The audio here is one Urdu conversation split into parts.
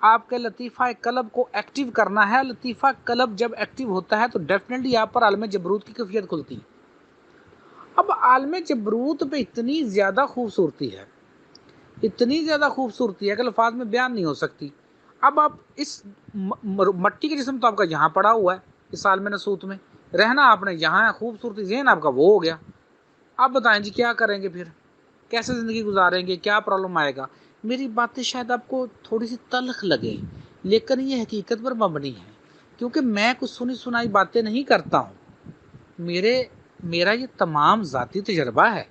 آپ کے لطیفہ قلب کو ایکٹیو کرنا ہے. لطیفہ قلب جب ایکٹیو ہوتا ہے تو ڈیفینیٹلی آپ پر عالم جبروت کی کیفیت کھلتی ہے. اب عالم جبروت پہ اتنی زیادہ خوبصورتی ہے، اتنی زیادہ خوبصورتی ہے کہ الفاظ میں بیان نہیں ہو سکتی. اب آپ اس مٹی کے جسم تو آپ کا یہاں پڑا ہوا ہے اس عالم ناسوت میں، رہنا آپ نے یہاں ہے، خوبصورتی ذہن آپ کا وہ ہو گیا. آپ بتائیں جی کیا کریں گے، پھر کیسے زندگی گزاریں گے، کیا پرابلم آئے گا. میری باتیں شاید آپ کو تھوڑی سی تلخ لگے لیکن یہ حقیقت پر مبنی ہے، کیونکہ میں کچھ سنی سنائی باتیں نہیں کرتا ہوں. میرا یہ تمام ذاتی تجربہ ہے،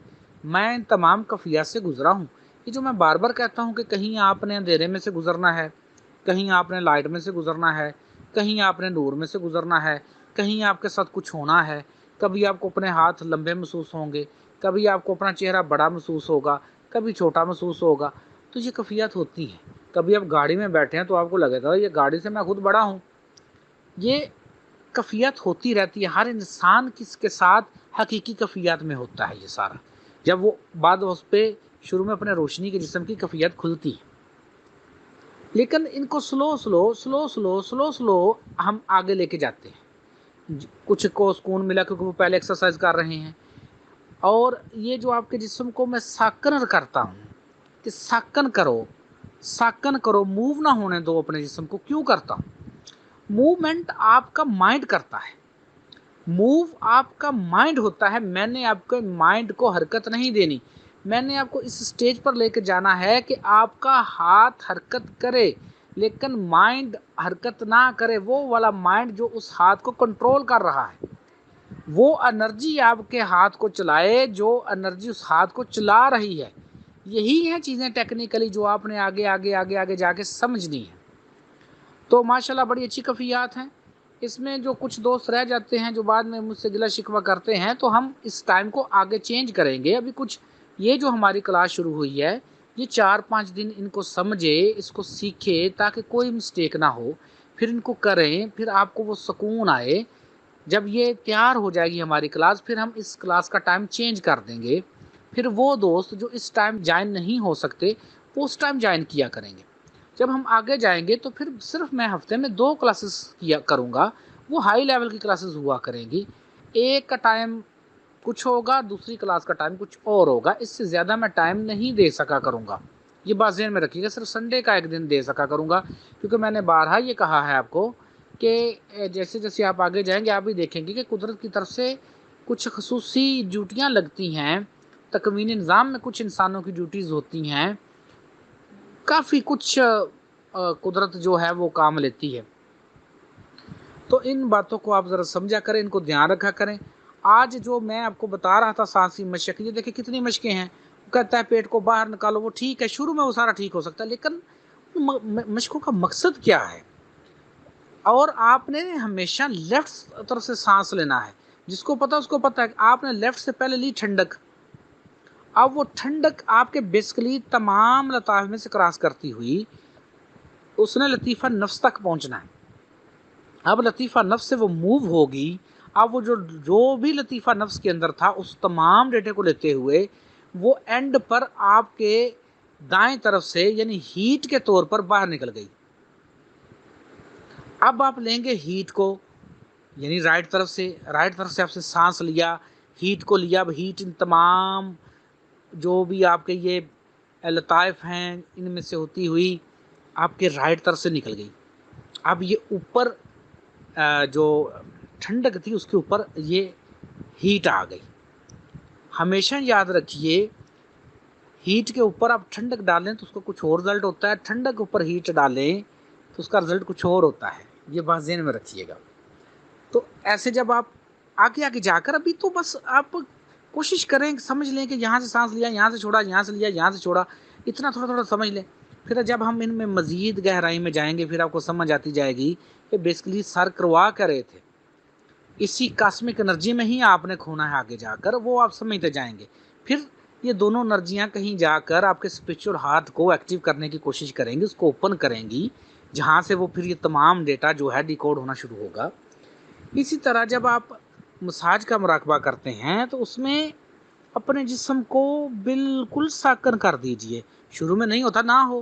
میں ان تمام کفیات سے گزرا ہوں. یہ جو میں بار بار کہتا ہوں کہ کہیں آپ نے اندھیرے میں سے گزرنا ہے، کہیں آپ نے لائٹ میں سے گزرنا ہے، کہیں آپ نے نور میں سے گزرنا ہے، کہیں آپ کے ساتھ کچھ ہونا ہے. کبھی آپ کو اپنے ہاتھ لمبے محسوس ہوں گے، کبھی آپ کو اپنا چہرہ بڑا محسوس ہوگا، کبھی چھوٹا محسوس ہوگا. تو یہ کفیات ہوتی ہیں. کبھی آپ گاڑی میں بیٹھے ہیں تو آپ کو لگے گا یہ گاڑی سے میں خود بڑا ہوں. یہ کفیات ہوتی رہتی ہے. ہر انسان کس کے ساتھ حقیقی کفیات میں ہوتا ہے یہ سارا. جب وہ بعد اس پہ شروع میں اپنے روشنی کے جسم کی کفیات کھلتی ہے، لیکن ان کو سلو ہم آگے لے کے جاتے ہیں. کچھ کو سکون ملا کیونکہ وہ پہلے ایکسرسائز کر رہے ہیں. اور یہ جو آپ کے جسم کو میں ساکن کرتا ہوں کہ ساکن کرو، موو نہ ہونے دو اپنے جسم کو. کیوں کرتا ہوں؟ موومنٹ آپ کا مائنڈ کرتا ہے، موو آپ کا مائنڈ ہوتا ہے. میں نے آپ کے مائنڈ کو حرکت نہیں دینی، میں نے آپ کو اس سٹیج پر لے کے جانا ہے کہ آپ کا ہاتھ حرکت کرے لیکن مائنڈ حرکت نہ کرے. وہ والا مائنڈ جو اس ہاتھ کو کنٹرول کر رہا ہے، وہ انرجی آپ کے ہاتھ کو چلائے، جو انرجی اس ہاتھ کو چلا رہی ہے. یہی ہیں چیزیں ٹیکنیکلی جو آپ نے آگے جا کے سمجھنی ہے. تو ماشاءاللہ بڑی اچھی کفیات ہیں. اس میں جو کچھ دوست رہ جاتے ہیں جو بعد میں مجھ سے گلہ شکوہ کرتے ہیں، تو ہم اس ٹائم کو آگے چینج کریں گے. ابھی کچھ یہ جو ہماری کلاس شروع ہوئی ہے، یہ 4-5 دن ان کو سمجھے، اس کو سیکھے تاکہ کوئی مسٹیک نہ ہو. پھر ان کو کریں، پھر آپ کو وہ سکون آئے. جب یہ تیار ہو جائے گی ہماری کلاس، پھر ہم اس کلاس کا ٹائم چینج کر دیں گے. پھر وہ دوست جو اس ٹائم جوائن نہیں ہو سکتے وہ اس ٹائم جوائن کیا کریں گے. جب ہم آگے جائیں گے تو پھر صرف میں ہفتے میں 2 کلاسز کیا کروں گا. وہ ہائی لیول کی کلاسز ہوا کریں گی. ایک کا ٹائم کچھ ہوگا، دوسری کلاس کا ٹائم کچھ اور ہوگا. اس سے زیادہ میں ٹائم نہیں دے سکا کروں گا. یہ بات ذہن میں رکھیے گا. صرف سنڈے کا ایک دن دے سکا کروں گا، کیونکہ میں نے بارہا یہ کہا ہے آپ کو کہ جیسے جیسے آپ آگے جائیں گے آپ بھی دیکھیں گے کہ قدرت کی طرف سے کچھ خصوصی ڈیوٹیاں لگتی ہیں. تکوین نظام میں کچھ انسانوں کی ڈیوٹیز ہوتی ہیں. کافی کچھ قدرت جو ہے وہ کام لیتی ہے. تو ان باتوں کو آپ ذرا سمجھا کریں، ان کو دھیان رکھا کریں. آج جو میں آپ کو بتا رہا تھا سانسی مشق، یہ دیکھیں کتنی مشقیں ہیں. وہ کہتا ہے پیٹ کو باہر نکالو، وہ ٹھیک ہے، شروع میں وہ سارا ٹھیک ہو سکتا ہے، لیکن مشقوں کا مقصد کیا ہے؟ اور آپ نے ہمیشہ لیفٹ طرف سے سانس لینا ہے. جس کو پتا اس کو پتا ہے کہ آپ نے لیفٹ سے پہلے لی ٹھنڈک. اب وہ ٹھنڈک آپ کے بیسکلی تمام لطائف میں سے کراس کرتی ہوئی اس نے لطیفہ نفس تک پہنچنا ہے. اب لطیفہ نفس سے وہ موو ہوگی. اب وہ جو بھی لطیفہ نفس کے اندر تھا اس تمام ڈیٹے کو لیتے ہوئے وہ اینڈ پر آپ کے دائیں طرف سے یعنی ہیٹ کے طور پر باہر نکل گئی. اب آپ لیں گے ہیٹ کو، یعنی رائٹ طرف سے آپ سے سانس لیا، ہیٹ کو لیا. اب ہیٹ ان تمام جو بھی آپ کے یہ لطائف ہیں ان میں سے ہوتی ہوئی آپ کے رائٹ طرف سے نکل گئی. اب یہ اوپر جو ٹھنڈک تھی اس کے اوپر یہ ہیٹ آ گئی. ہمیشہ یاد رکھیے ہیٹ کے اوپر آپ ٹھنڈک ڈالیں تو اس کا کچھ اور رزلٹ ہوتا ہے، ٹھنڈک کے اوپر ہیٹ ڈالیں تو اس کا رزلٹ کچھ اور ہوتا ہے. یہ بات ذہن میں رکھیے گا. تو ایسے جب آپ آگے جا کر ابھی تو بس آپ کوشش کریں، سمجھ لیں کہ یہاں سے سانس لیا، یہاں سے چھوڑا، یہاں سے لیا، یہاں سے چھوڑا، اتنا تھوڑا سمجھ لیں. پھر جب ہم ان میں مزید گہرائی میں جائیں گے پھر آپ کو سمجھ آتی جائے گی کہ بیسکلی سر کروا کر رہے تھے. اسی کاسمک انرجی میں ہی آپ نے کھونا ہے آگے جا کر، وہ آپ سمجھتے جائیں گے. پھر یہ دونوں انرجیاں کہیں جا کر آپ کے اسپرچل ہارٹ کو ایکٹیو کرنے کی کوشش کریں گی، اس کو اوپن کریں گی، جہاں سے وہ پھر یہ تمام ڈیٹا جو ہے ڈیکوڈ ہونا شروع ہوگا. اسی طرح جب آپ مساج کا مراقبہ کرتے ہیں تو اس میں اپنے جسم کو بالکل ساکن کر دیجئے. شروع میں نہیں ہوتا، نہ ہو.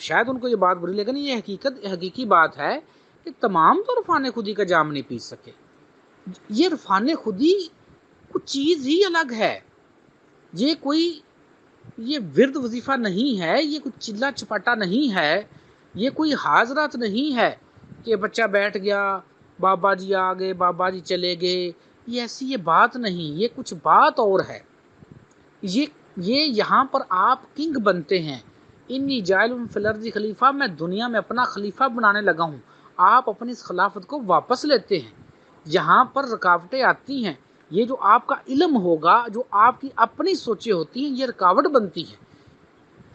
شاید ان کو یہ بات بری لگے، لیکن یہ حقیقی بات ہے کہ تمام تو عرفان خودی کا جام نہیں پی سکے۔ یہ عرفان خودی کچھ چیز ہی الگ ہے، یہ ورد وظیفہ نہیں ہے، یہ کوئی چلا چپاٹا نہیں ہے، یہ کوئی حاضرات نہیں ہے کہ بچہ بیٹھ گیا، بابا جی آ گئے، بابا جی چلے گئے، یہ ایسی یہ بات نہیں، یہ کچھ بات اور ہے۔ یہ یہاں پر آپ کنگ بنتے ہیں، انی جاعل فی الارض خلیفہ، میں دنیا میں اپنا خلیفہ بنانے لگا ہوں، آپ اپنی اس خلافت کو واپس لیتے ہیں۔ یہاں پر رکاوٹیں آتی ہیں، یہ جو آپ کا علم ہوگا، جو آپ کی اپنی سوچیں ہوتی ہیں، یہ رکاوٹ بنتی ہے۔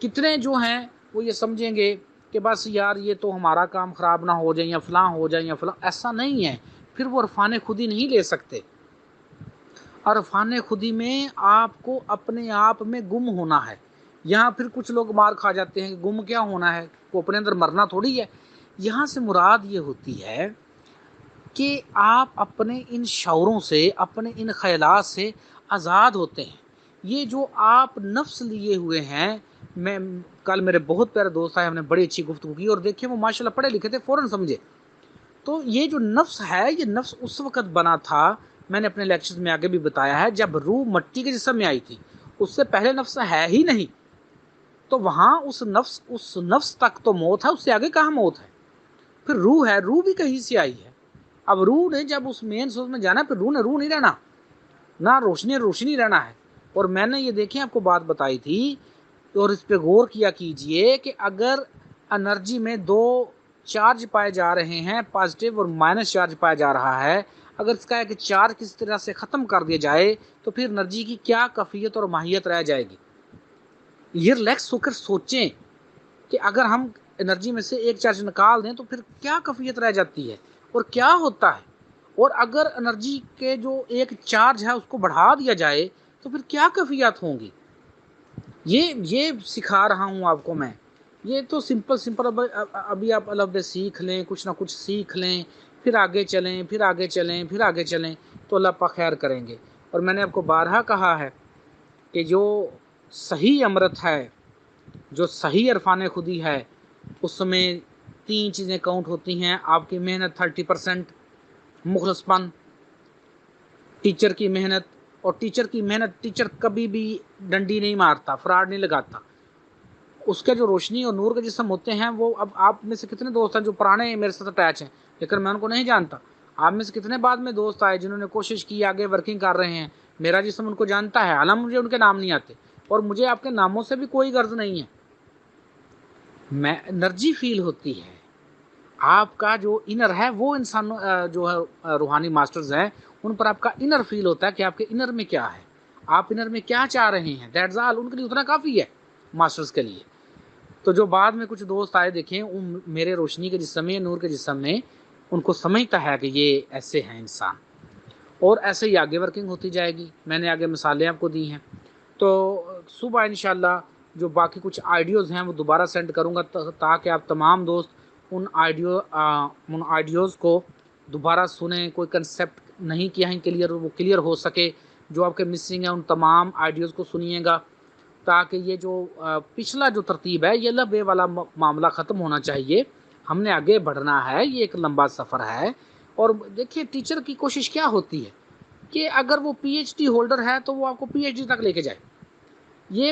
کتنے جو ہیں وہ یہ سمجھیں گے کہ بس یار یہ تو ہمارا کام خراب نہ ہو جائے یا فلاں ہو جائے یا فلاں، ایسا نہیں ہے، پھر وہ عرفان خودی نہیں لے سکتے۔ عرفان خودی میں آپ کو اپنے آپ میں گم ہونا ہے۔ یہاں پھر کچھ لوگ مار کھا جاتے ہیں کہ گم کیا ہونا ہے، وہ اپنے اندر مرنا تھوڑی ہے۔ یہاں سے مراد یہ ہوتی ہے کہ آپ اپنے ان شعوروں سے، اپنے ان خیالات سے آزاد ہوتے ہیں۔ یہ جو آپ نفس لیے ہوئے ہیں، میں کل میرے بہت پیارے دوست آئے، ہم نے بڑی اچھی گفتگو کی، اور دیکھیں وہ ماشاءاللہ پڑھے لکھے تھے، فوراً سمجھے۔ تو یہ جو نفس ہے، یہ نفس اس وقت بنا تھا، میں نے اپنے لیکچرز میں آگے بھی بتایا ہے، جب روح مٹی کے جسم میں آئی تھی، اس سے پہلے نفس ہے ہی نہیں۔ تو وہاں اس نفس تک تو موت ہے، اس سے آگے کہاں موت ہے؟ پھر روح ہے، روح بھی کہیں سے آئی ہے۔ اب روح نے جب اس مین سورس میں جانا، پھر روح نے روح نہیں رہنا، نہ روشنی رہنا ہے۔ اور میں نے یہ دیکھیں آپ کو بات بتائی تھی، اور اس پہ غور کیا کیجئے کہ اگر انرجی میں دو چارج پائے جا رہے ہیں، پازیٹیو اور مائنس چارج پایا جا رہا ہے، اگر اس کا ایک چارج کس طرح سے ختم کر دیا جائے تو پھر انرجی کی کیا کیفیت اور ماہیت رہ جائے گی۔ یہ ریلیکس ہو کر سوچیں کہ اگر ہم انرجی میں سے ایک چارج نکال دیں تو پھر کیا کیفیت رہ جاتی ہے اور کیا ہوتا ہے، اور اگر انرجی کے جو ایک چارج ہے اس کو بڑھا دیا جائے تو پھر کیا کیفیت ہوں گی۔ یہ سکھا رہا ہوں آپ کو میں۔ یہ تو سمپل ابھی آپ الفبے سیکھ لیں، کچھ نہ کچھ سیکھ لیں، پھر آگے چلیں، پھر آگے چلیں، پھر آگے چلیں، تو اللہ پاک خیر کریں گے۔ اور میں نے آپ کو بارہا کہا ہے کہ جو صحیح امرت ہے، جو صحیح عرفان خودی ہے، اس میں 3 چیزیں کاؤنٹ ہوتی ہیں۔ آپ کی محنت 30%، مخلص پن، ٹیچر کی محنت، اور ٹیچر کبھی بھی ڈنڈی نہیں مارتا، فراڈ نہیں لگاتا۔ اس کے جو روشنی اور نور کے جسم ہوتے ہیں، وہ اب آپ میں سے کتنے دوست ہیں جو پرانے میرے ساتھ اٹیچ ہیں، لیکن میں ان کو نہیں جانتا۔ آپ میں سے کتنے بعد میں دوست آئے جنہوں نے کوشش کی، آگے ورکنگ کر رہے ہیں، میرا جسم ان کو جانتا ہے، حالانکہ مجھے ان کے نام نہیں آتے، اور مجھے آپ کے ناموں سے بھی کوئی غرض نہیں ہے۔ میں انرجی فیل ہوتی ہے، آپ کا جو انر ہے، وہ انسان جو ہے روحانی ماسٹرز ہیں، ان پر آپ کا انر فیل ہوتا ہے کہ آپ کے انر میں کیا ہے، آپ انر میں کیا چاہ رہے ہیں، دیٹس آل۔ ان کے لیے اتنا کافی ہے ماسٹرز کے لیے۔ تو جو بعد میں کچھ دوست آئے، دیکھیں میرے روشنی کے جسم میں، نور کے جسم میں، ان کو سمجھتا ہے کہ یہ ایسے ہیں انسان، اور ایسے ہی آگے ورکنگ ہوتی جائے گی۔ میں نے آگے مثالیں آپ کو دی ہیں، تو صبح انشاءاللہ جو باقی کچھ آئیڈیوز ہیں وہ دوبارہ سینڈ کروں گا، تاکہ آپ تمام دوست ان آئیڈیوز کو دوبارہ سنیں، کوئی کنسیپٹ نہیں کیا ہے کلیئر، وہ کلیئر ہو سکے۔ جو آپ کے مسنگ ہیں ان تمام آئیڈیوز کو سنیے گا، تاکہ یہ جو پچھلا جو ترتیب ہے، یہ لبے والا معاملہ ختم ہونا چاہیے۔ ہم نے آگے بڑھنا ہے، یہ ایک لمبا سفر ہے۔ اور دیکھیں ٹیچر کی کوشش کیا ہوتی ہے کہ اگر وہ پی ایچ ڈی ہولڈر ہے تو وہ آپ کو پی ایچ ڈی تک لے کے جائے۔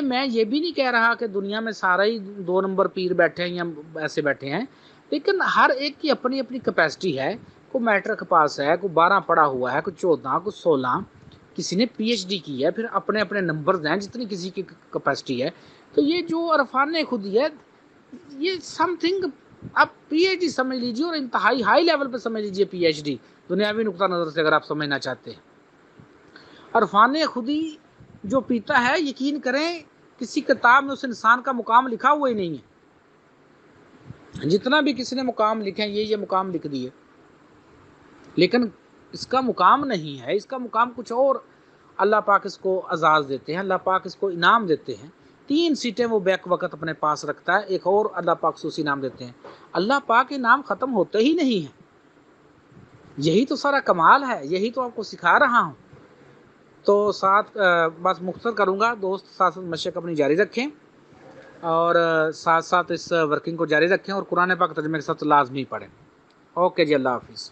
میں یہ بھی نہیں کہہ رہا کہ دنیا میں سارا ہی 2 نمبر پیر بیٹھے ہیں یا ایسے بیٹھے ہیں، لیکن ہر ایک کی اپنی اپنی کیپیسٹی ہے۔ کوئی میٹرک پاس ہے، کوئی 12 پڑھا ہوا ہے، کوئی 14، کوئی 16، کسی نے پی ایچ ڈی کی ہے، پھر اپنے اپنے نمبرز ہیں جتنی کسی کی کیپیسٹی ہے۔ تو یہ جو عرفان خودی ہے، یہ سم تھنگ آپ پی ایچ ڈی سمجھ لیجیے، اور انتہائی ہائی لیول پہ سمجھ لیجیے پی ایچ ڈی، دنیاوی نقطہ نظر سے اگر آپ سمجھنا چاہتے ہیں۔ عرفان خودی جو پیتا ہے، یقین کریں کسی کتاب میں اس انسان کا مقام لکھا ہوا ہی نہیں ہے۔ جتنا بھی کسی نے مقام لکھے ہیں، یہ مقام لکھ دیے، لیکن اس کا مقام نہیں ہے، اس کا مقام کچھ اور۔ اللہ پاک اس کو اعزاز دیتے ہیں، اللہ پاک اس کو انعام دیتے ہیں۔ 3 سیٹیں وہ بیک وقت اپنے پاس رکھتا ہے، ایک اور اللہ پاک خصوصی انعام دیتے ہیں۔ اللہ پاک انعام ختم ہوتے ہی نہیں ہیں، یہی تو سارا کمال ہے، یہی تو آپ کو سکھا رہا ہوں۔ تو ساتھ بس مختصر کروں گا، دوست ساتھ مشق اپنی جاری رکھیں۔ اور ساتھ ساتھ اس ورکنگ کو جاری رکھیں اور قرآن پاک ترجمے کے ساتھ لازمی پڑھیں۔ اوکے جی، اللہ حافظ۔